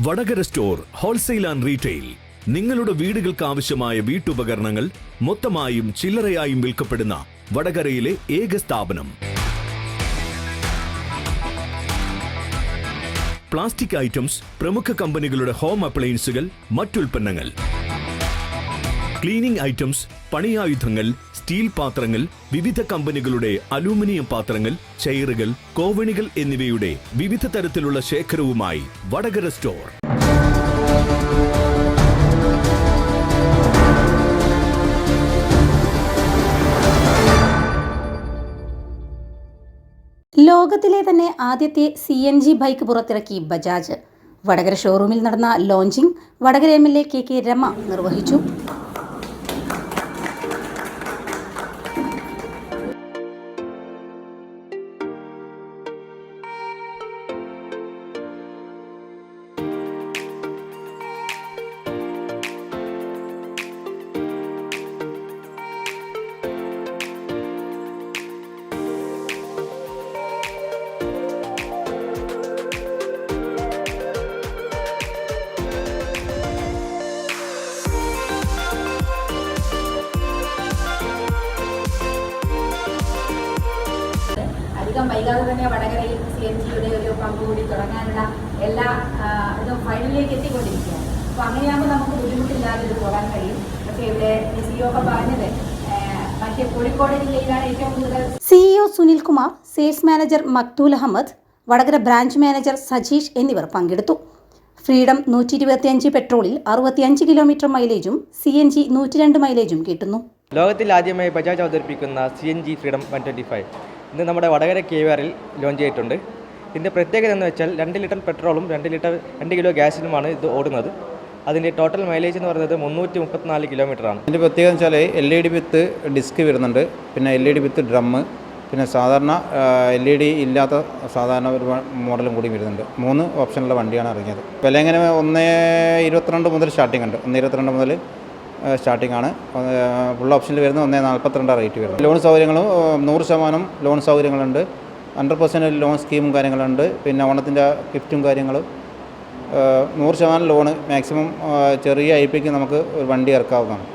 Vadakara store wholesale and retail. നിങ്ങളുടെ വീടുകൾക്ക് ആവശ്യമായ വീട്ടുപകരണങ്ങൾ മൊത്തമായും ചില്ലറയായും വിൽക്കപ്പെടുന്ന വടകരയിലെ ഏക സ്ഥാപനം. പ്ലാസ്റ്റിക് ഐറ്റംസ്, പ്രമുഖ കമ്പനികളുടെ ഹോം അപ്ലയൻസുകൾ, മറ്റുൽപ്പന്നങ്ങൾ, ക്ലീനിംഗ് ഐറ്റംസ്, പണിയായുധങ്ങൾ, സ്റ്റീൽ പാത്രങ്ങൾ, വിവിധ കമ്പനികളുടെ അലൂമിനിയം പാത്രങ്ങൾ, ചെയറുകൾ, കോവണികൾ എന്നിവയുടെ വിവിധ തരത്തിലുള്ള ശേഖരവുമായി വടകര സ്റ്റോർ. ലോകത്തിലെ തന്നെ ആദ്യത്തെ CNG ബൈക്ക് പുറത്തിറക്കി ബജാജ്. വടകര ഷോറൂമിൽ നടന്ന launching Vadakara MLA KK Rama നിർവഹിച്ചു. അധികം വൈകാതെ തന്നെ വടകരയിൽ CNGയുടെ ഒരു പങ്കുകൂടി തുടങ്ങാനുള്ള എല്ലാ ഇതും ഫൈനലിലേക്ക് എത്തിക്കൊണ്ടിരിക്കുകയാണ്. അപ്പോൾ അങ്ങനെയാകുമ്പോൾ നമുക്ക് ബുദ്ധിമുട്ടില്ലാതെ ഇത് പോകാൻ കഴിയും. പക്ഷേ ഇവിടെ CEO ഒക്കെ പറഞ്ഞത് മറ്റേ കോഴിക്കോട് ജില്ലയിലാണ് ഏറ്റവും കൂടുതൽ. CEO Sunilkumar, sales manager Makthool Ahammed, Vadakara branch manager Sajeesh എന്നിവർ പങ്കെടുത്തു. ഫ്രീഡം 125 പെട്രോളിൽ 65 കിലോമീറ്റർ മൈലേജും CNG 102 മൈലേജും കിട്ടുന്നു. ലോകത്തിൽ ആദ്യമായി ബജാജ് അവതരിപ്പിക്കുന്ന CNG ഫ്രീഡം 125 ഇന്ന് നമ്മുടെ വടകര KVR ലോഞ്ച് ചെയ്തിട്ടുണ്ട്. ഇതിൻ്റെ പ്രത്യേകത എന്ന് വെച്ചാൽ 2 ലിറ്റർ പെട്രോളും 2 കിലോ ഗ്യാസിനുമാണ് ഇത് ഓടുന്നത്. അതിൻ്റെ ടോട്ടൽ മൈലേജ് എന്ന് പറയുന്നത് 334 കിലോമീറ്ററാണ്. ഇതിൻ്റെ പ്രത്യേകത വെച്ചാൽ LED വിത്ത് ഡിസ്ക് വരുന്നുണ്ട്, പിന്നെ LED വിത്ത് ഡ്രമ്മ്, പിന്നെ സാധാരണ LED ഇല്ലാത്ത സാധാരണ ഒരു മോഡലും കൂടി വരുന്നുണ്ട്. 3 ഓപ്ഷനുള്ള വണ്ടിയാണ് ഇറങ്ങിയത്. വില എങ്ങനെ 1.22 മുതൽ സ്റ്റാർട്ടിംഗ് ഉണ്ട്. 1.22 മുതൽ സ്റ്റാർട്ടിംഗ് ആണ്. ഫുൾ ഓപ്ഷനിൽ വരുന്നത് 1.42 റേറ്റ് വരുന്നത്. ലോൺ സൗകര്യങ്ങളും 100% ലോൺ സൗകര്യങ്ങളുണ്ട്. 100% ലോൺ സ്കീമും കാര്യങ്ങളുണ്ട്. പിന്നെ ഓണത്തിൻ്റെ ഗിഫ്റ്റും കാര്യങ്ങളും 100% ലോണ് മാക്സിമം ചെറിയ IP ക്ക് നമുക്ക് ഒരു വണ്ടി ഇറക്കാവുന്നതാണ്.